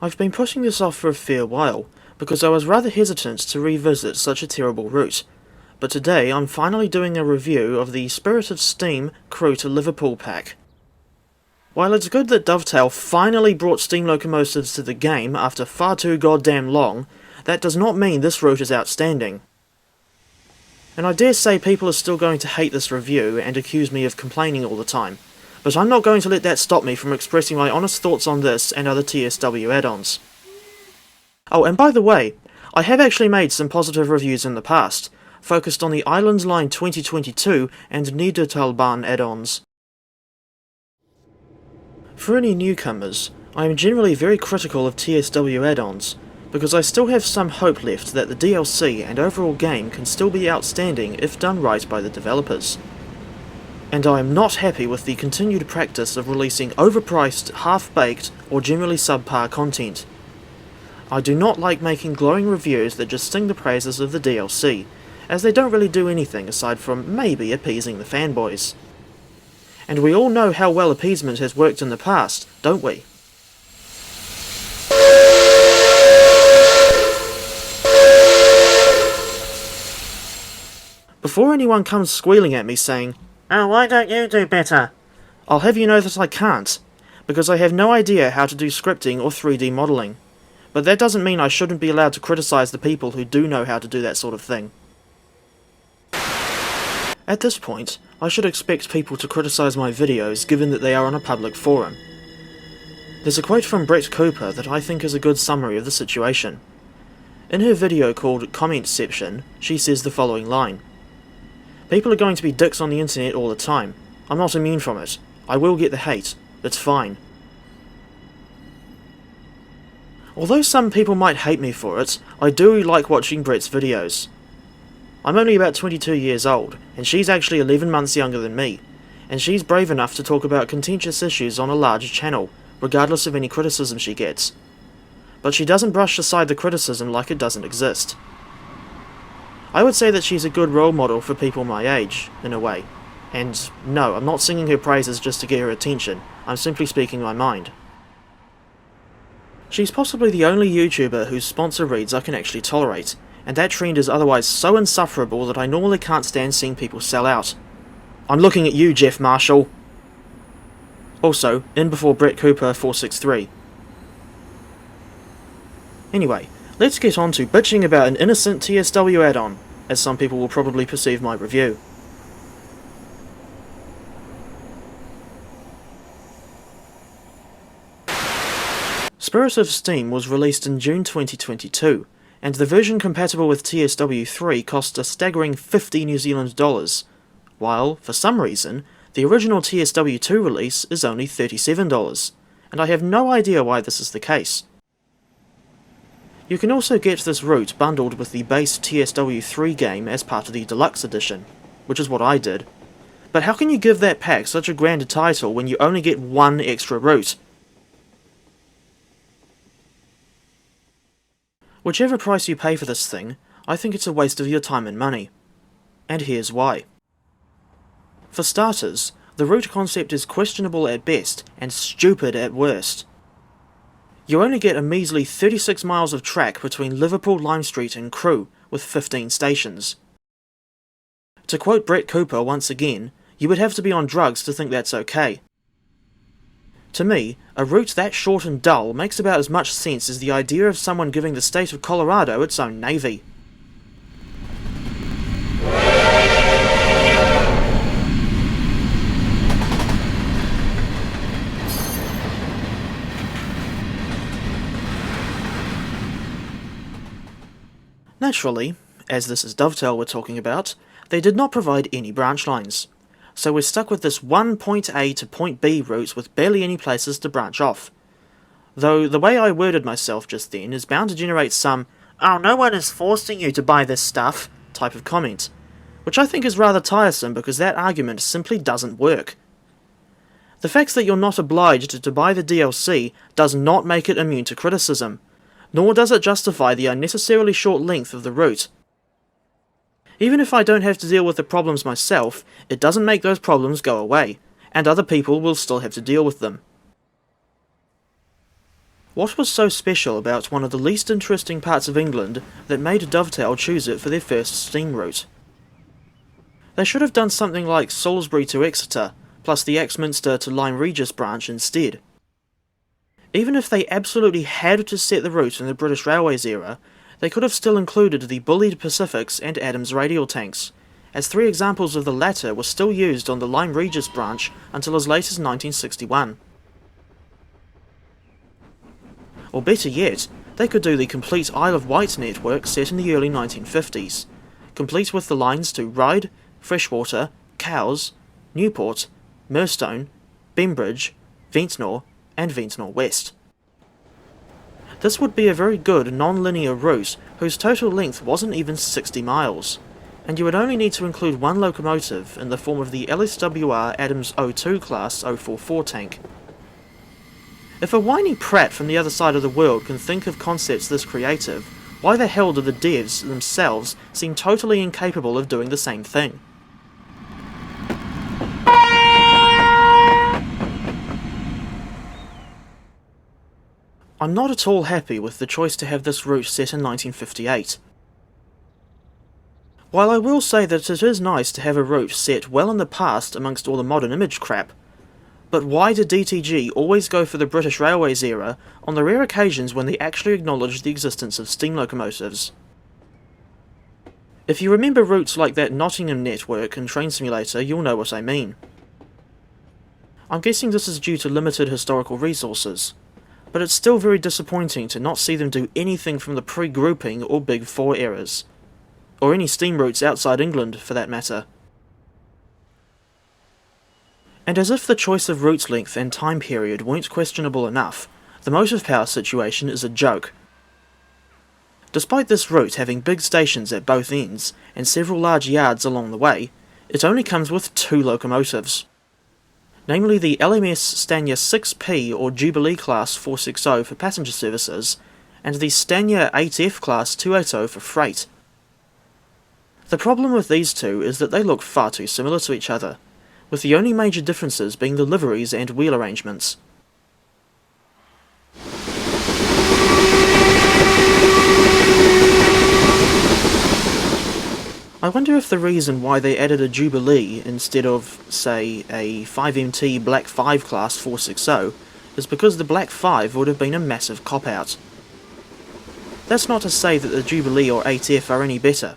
I've been putting this off for a fair while, because I was rather hesitant to revisit such a terrible route, but today I'm finally doing a review of the Spirit of Steam Crewe to Liverpool pack. While it's good that Dovetail finally brought steam locomotives to the game after far too goddamn long, that does not mean this route is outstanding. And I dare say people are still going to hate this review and accuse me of complaining all the time, but I'm not going to let that stop me from expressing my honest thoughts on this and other TSW add-ons. Oh, and by the way, I have actually made some positive reviews in the past, focused on the Islands Line 2022 and Niedertalbahn add-ons. For any newcomers, I am generally very critical of TSW add-ons, because I still have some hope left that the DLC and overall game can still be outstanding if done right by the developers. And I am not happy with the continued practice of releasing overpriced, half-baked, or generally subpar content. I do not like making glowing reviews that just sing the praises of the DLC, as they don't really do anything aside from maybe appeasing the fanboys. And we all know how well appeasement has worked in the past, don't we? Before anyone comes squealing at me saying, "Oh, why don't you do better?" I'll have you know that I can't, because I have no idea how to do scripting or 3D modelling. But that doesn't mean I shouldn't be allowed to criticise the people who do know how to do that sort of thing. At this point, I should expect people to criticise my videos given that they are on a public forum. There's a quote from Brett Cooper that I think is a good summary of the situation. In her video called Commentception, she says the following line: "People are going to be dicks on the internet all the time. I'm not immune from it. I will get the hate. It's fine." Although some people might hate me for it, I do like watching Brett's videos. I'm only about 22 years old, and she's actually 11 months younger than me, and she's brave enough to talk about contentious issues on a large channel, regardless of any criticism she gets. But she doesn't brush aside the criticism like it doesn't exist. I would say that she's a good role model for people my age, in a way. And no, I'm not singing her praises just to get her attention, I'm simply speaking my mind. She's possibly the only YouTuber whose sponsor reads I can actually tolerate, and that trend is otherwise so insufferable that I normally can't stand seeing people sell out. I'm looking at you, Jeff Marshall! Also, in before Brett Cooper 463. Anyway, let's get on to bitching about an innocent TSW add-on, as some people will probably perceive my review. Spirit of Steam was released in June 2022, and the version compatible with TSW3 cost a staggering $50 New Zealand dollars, while, for some reason, the original TSW2 release is only $37, and I have no idea why this is the case. You can also get this route bundled with the base TSW3 game as part of the Deluxe Edition, which is what I did. But how can you give that pack such a grand title when you only get one extra route? Whichever price you pay for this thing, I think it's a waste of your time and money. And here's why. For starters, the route concept is questionable at best and stupid at worst. You only get a measly 36 miles of track between Liverpool, Lime Street and Crewe, with 15 stations. To quote Brett Cooper once again, you would have to be on drugs to think that's okay. To me, a route that short and dull makes about as much sense as the idea of someone giving the state of Colorado its own navy. Naturally, as this is Dovetail we're talking about, they did not provide any branch lines. So we're stuck with this one point A to point B route with barely any places to branch off. Though the way I worded myself just then is bound to generate some "oh, no one is forcing you to buy this stuff" type of comment, which I think is rather tiresome because that argument simply doesn't work. The fact that you're not obliged to buy the DLC does not make it immune to criticism, nor does it justify the unnecessarily short length of the route. Even if I don't have to deal with the problems myself, it doesn't make those problems go away, and other people will still have to deal with them. What was so special about one of the least interesting parts of England that made Dovetail choose it for their first steam route? They should have done something like Salisbury to Exeter, plus the Axminster to Lyme Regis branch instead. Even if they absolutely had to set the route in the British Railways era, they could have still included the Bullied Pacifics and Adams radial tanks, as 3 examples of the latter were still used on the Lyme Regis branch until as late as 1961. Or better yet, they could do the complete Isle of Wight network set in the early 1950s, complete with the lines to Ryde, Freshwater, Cowes, Newport, Mirstone, Bembridge, Ventnor, and Ventnor West. This would be a very good non-linear route whose total length wasn't even 60 miles, and you would only need to include 1 locomotive in the form of the LSWR Adams O2 class 044 tank. If a whiny prat from the other side of the world can think of concepts this creative, why the hell do the devs themselves seem totally incapable of doing the same thing? I'm not at all happy with the choice to have this route set in 1958. While I will say that it is nice to have a route set well in the past amongst all the modern image crap, but why did DTG always go for the British Railways era on the rare occasions when they actually acknowledged the existence of steam locomotives? If you remember routes like that Nottingham network in Train Simulator, you'll know what I mean. I'm guessing this is due to limited historical resources, but it's still very disappointing to not see them do anything from the pre-grouping or Big Four eras, or any steam routes outside England for that matter. And as if the choice of route length and time period weren't questionable enough, the motive power situation is a joke. Despite this route having big stations at both ends, and several large yards along the way, it only comes with 2 locomotives. Namely the LMS Stanier 6P or Jubilee class 460 for passenger services, and the Stanier 8F class 280 for freight. The problem with these 2 is that they look far too similar to each other, with the only major differences being the liveries and wheel arrangements. I wonder if the reason why they added a Jubilee instead of, say, a 5MT Black 5 class 460 is because the Black 5 would have been a massive cop-out. That's not to say that the Jubilee or 8F are any better.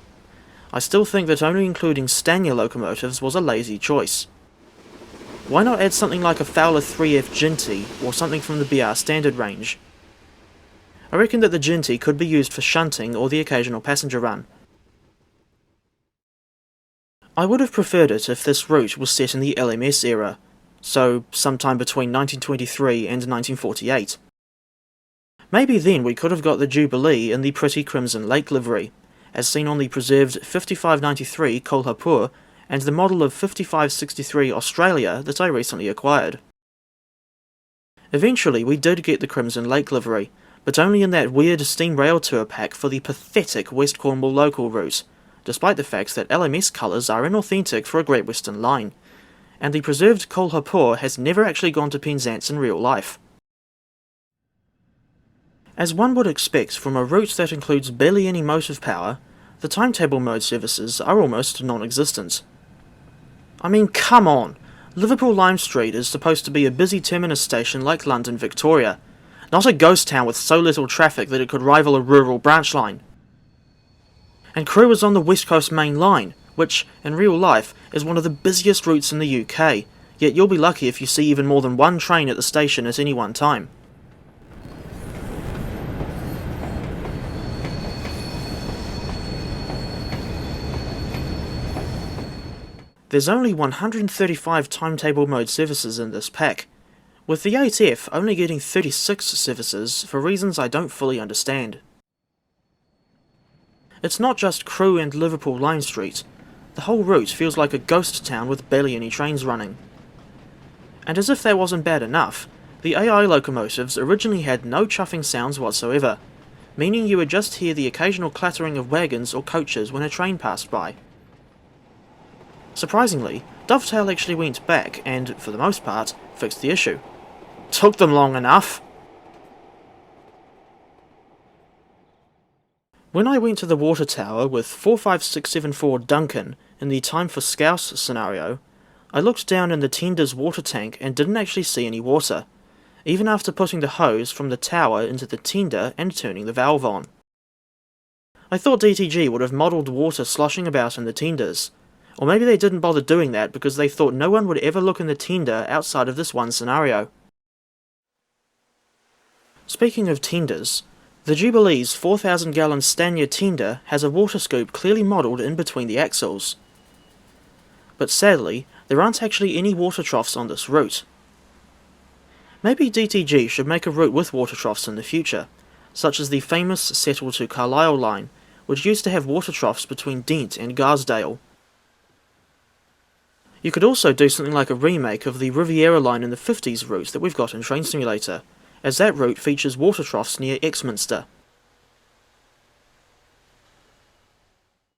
I still think that only including Stanier locomotives was a lazy choice. Why not add something like a Fowler 3F Ginty, or something from the BR standard range? I reckon that the Ginty could be used for shunting or the occasional passenger run. I would have preferred it if this route was set in the LMS era, so sometime between 1923 and 1948. Maybe then we could have got the Jubilee in the pretty Crimson Lake livery, as seen on the preserved 5593 Kolhapur and the model of 5563 Australia that I recently acquired. Eventually we did get the Crimson Lake livery, but only in that weird steam rail tour pack for the pathetic West Cornwall local route, despite the fact that LMS colours are inauthentic for a Great Western line, and the preserved Kolhapur has never actually gone to Penzance in real life. As one would expect from a route that includes barely any motive power, the timetable mode services are almost non-existent. I mean, come on! Liverpool Lime Street is supposed to be a busy terminus station like London Victoria, not a ghost town with so little traffic that it could rival a rural branch line. And Crewe is on the West Coast Main Line, which, in real life, is one of the busiest routes in the UK, yet you'll be lucky if you see even more than one train at the station at any one time. There's only 135 timetable mode services in this pack, with the 8F only getting 36 services for reasons I don't fully understand. It's not just Crewe and Liverpool Lime Street, the whole route feels like a ghost town with barely any trains running. And as if that wasn't bad enough, the AI locomotives originally had no chuffing sounds whatsoever, meaning you would just hear the occasional clattering of wagons or coaches when a train passed by. Surprisingly, Dovetail actually went back and, for the most part, fixed the issue. Took them long enough. When I went to the water tower with 45674 Duncan in the Time for Scouse scenario, I looked down in the tender's water tank and didn't actually see any water, even after putting the hose from the tower into the tender and turning the valve on. I thought DTG would have modelled water sloshing about in the tenders, or maybe they didn't bother doing that because they thought no one would ever look in the tender outside of this one scenario. Speaking of tenders, the Jubilee's 4,000 gallon Stanier tender has a water scoop clearly modelled in between the axles. But sadly, there aren't actually any water troughs on this route. Maybe DTG should make a route with water troughs in the future, such as the famous Settle to Carlisle line, which used to have water troughs between Dent and Garsdale. You could also do something like a remake of the Riviera line in the 50s route that we've got in Train Simulator, as that route features water troughs near Exminster.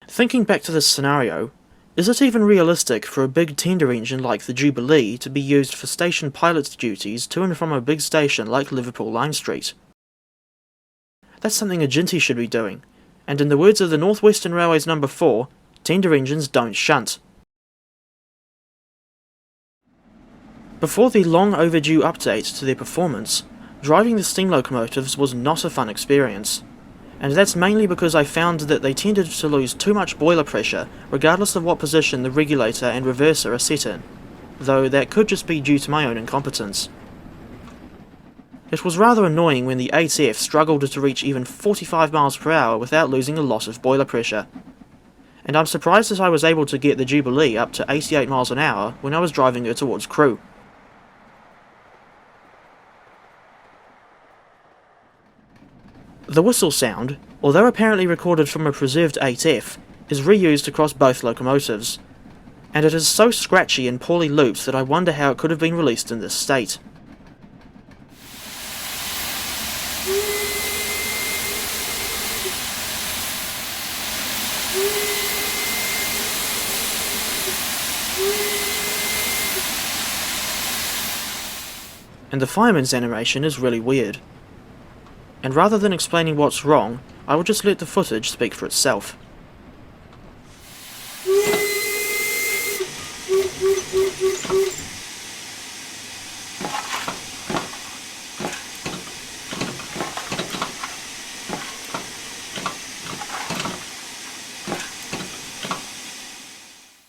Thinking back to this scenario, is it even realistic for a big tender engine like the Jubilee to be used for station pilot duties to and from a big station like Liverpool Line Street? That's something a Ginty should be doing, and in the words of the North Western Railway's number 4, tender engines don't shunt. Before the long overdue update to their performance, driving the steam locomotives was not a fun experience, and that's mainly because I found that they tended to lose too much boiler pressure regardless of what position the regulator and reverser are set in, though that could just be due to my own incompetence. It was rather annoying when the 8F struggled to reach even 45 miles per hour without losing a lot of boiler pressure, and I'm surprised that I was able to get the Jubilee up to 88 miles an hour when I was driving her towards Crewe. The whistle sound, although apparently recorded from a preserved 8F, is reused across both locomotives, and it is so scratchy and poorly looped that I wonder how it could have been released in this state. And the fireman's animation is really weird. And rather than explaining what's wrong, I will just let the footage speak for itself.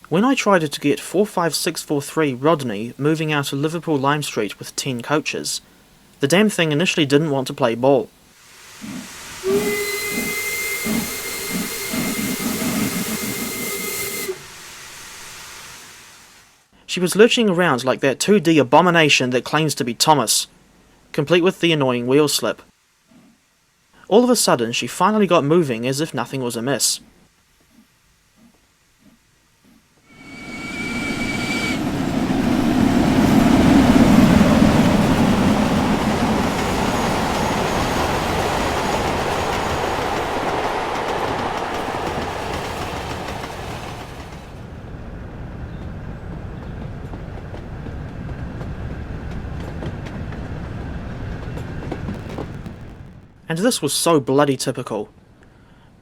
When I tried to get 45643 Rodney moving out of Liverpool Lime Street with 10 coaches, the damn thing initially didn't want to play ball. She was lurching around like that 2D abomination that claims to be Thomas, complete with the annoying wheel slip. All of a sudden, she finally got moving as if nothing was amiss. And this was so bloody typical.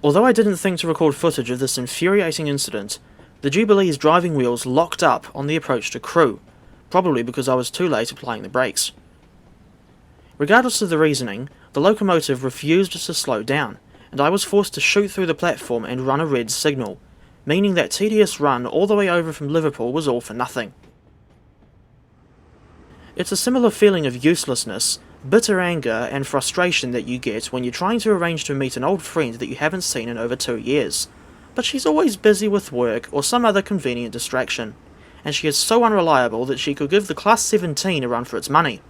Although I didn't think to record footage of this infuriating incident, the Jubilee's driving wheels locked up on the approach to Crewe, probably because I was too late applying the brakes. Regardless of the reasoning, the locomotive refused to slow down, and I was forced to shoot through the platform and run a red signal, meaning that tedious run all the way over from Liverpool was all for nothing. It's a similar feeling of uselessness, bitter anger and frustration that you get when you're trying to arrange to meet an old friend that you haven't seen in over 2 years, but she's always busy with work or some other convenient distraction, and she is so unreliable that she could give the Class 17 a run for its money.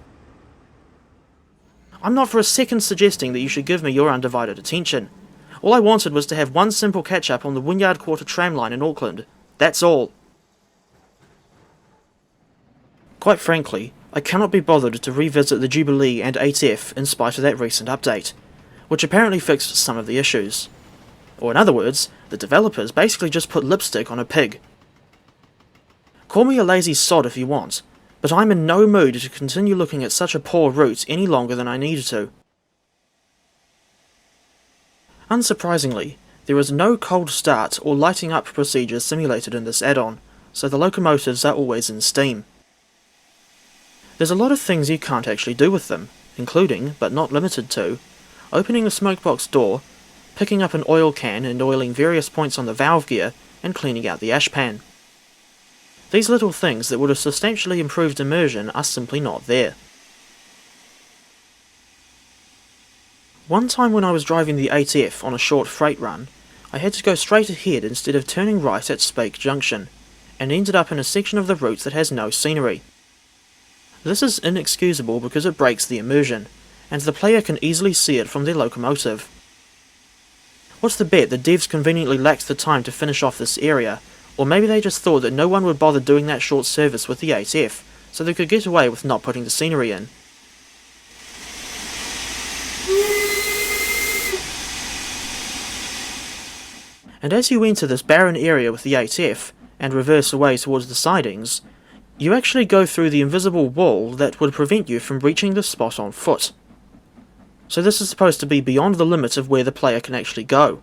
I'm not for a second suggesting that you should give me your undivided attention. All I wanted was to have one simple catch-up on the Wynyard Quarter tram line in Auckland. That's all. Quite frankly, I cannot be bothered to revisit the Jubilee and 8F in spite of that recent update, which apparently fixed some of the issues. Or in other words, the developers basically just put lipstick on a pig. Call me a lazy sod if you want, but I'm in no mood to continue looking at such a poor route any longer than I need to. Unsurprisingly, there is no cold start or lighting up procedure simulated in this add-on, so the locomotives are always in steam. There's a lot of things you can't actually do with them, including, but not limited to, opening the smokebox door, picking up an oil can and oiling various points on the valve gear, and cleaning out the ash pan. These little things that would have substantially improved immersion are simply not there. One time when I was driving the 8F on a short freight run, I had to go straight ahead instead of turning right at Speke Junction, and ended up in a section of the route that has no scenery. This is inexcusable because it breaks the immersion, and the player can easily see it from their locomotive. What's the bet the devs conveniently lacked the time to finish off this area, or maybe they just thought that no one would bother doing that short service with the 8F, so they could get away with not putting the scenery in. And as you enter this barren area with the 8F, and reverse away towards the sidings, you actually go through the invisible wall that would prevent you from reaching the spot on foot. So this is supposed to be beyond the limit of where the player can actually go.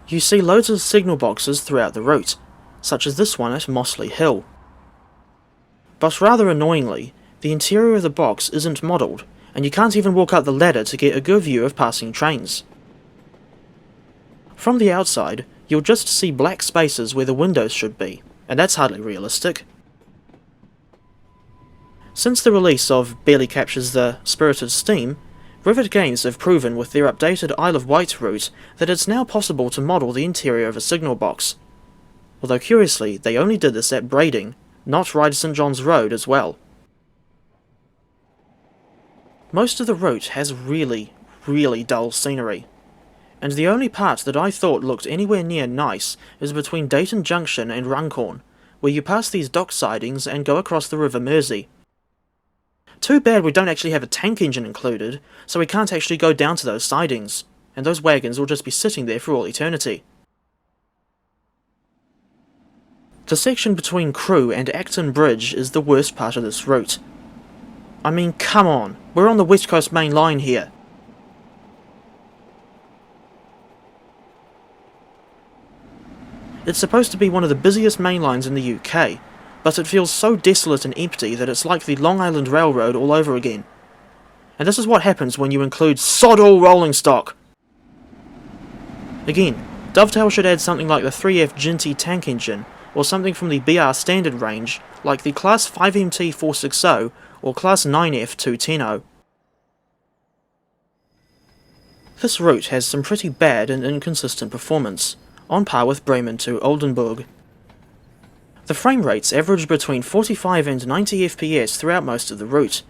You see loads of signal boxes throughout the route, such as this one at Mossley Hill. But rather annoyingly, the interior of the box isn't modelled, and you can't even walk up the ladder to get a good view of passing trains. From the outside, you'll just see black spaces where the windows should be, and that's hardly realistic. Since the release of Barely Captures the Spirit of Steam, Rivet Games have proven with their updated Isle of Wight route that it's now possible to model the interior of a signal box. Although curiously, they only did this at Brading, not Ride St John's Road as well. Most of the route has really dull scenery, and the only part that I thought looked anywhere near nice is between Dayton Junction and Runcorn, where you pass these dock sidings and go across the River Mersey. Too bad we don't actually have a tank engine included, so we can't actually go down to those sidings, and those wagons will just be sitting there for all eternity. The section between Crewe and Acton Bridge is the worst part of this route. I mean, come on, we're on the West Coast Main Line here. It's supposed to be one of the busiest main lines in the UK, but it feels so desolate and empty that it's like the Long Island Railroad all over again. And this is what happens when you include sod all rolling stock! Again, Dovetail should add something like the 3F Ginty tank engine, or something from the BR standard range, like the Class 5MT 460 or Class 9F 210. This route has some pretty bad and inconsistent performance, on par with Bremen to Oldenburg. The frame rates average between 45 and 90 FPS throughout most of the route,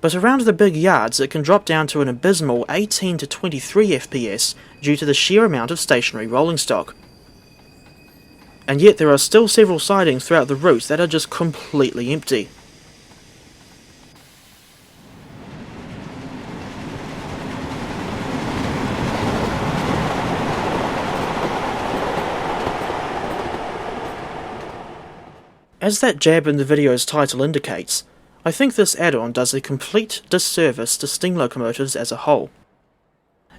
but around the big yards it can drop down to an abysmal 18 to 23 FPS due to the sheer amount of stationary rolling stock. And yet there are still several sidings throughout the route that are just completely empty. As that jab in the video's title indicates, I think this add-on does a complete disservice to steam locomotives as a whole.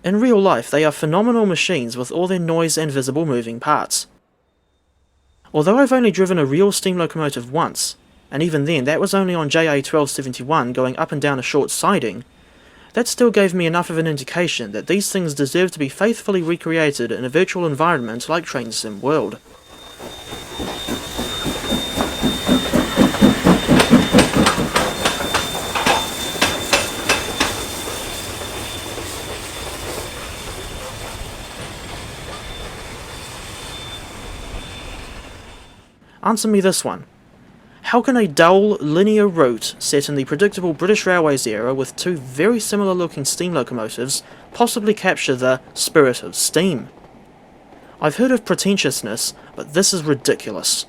In real life, they are phenomenal machines with all their noise and visible moving parts. Although I've only driven a real steam locomotive once, and even then that was only on JA1271 going up and down a short siding, that still gave me enough of an indication that these things deserve to be faithfully recreated in a virtual environment like Train Sim World. Answer me this one. How can a dull, linear route set in the predictable British Railways era with two very similar looking steam locomotives possibly capture the spirit of steam? I've heard of pretentiousness, but this is ridiculous.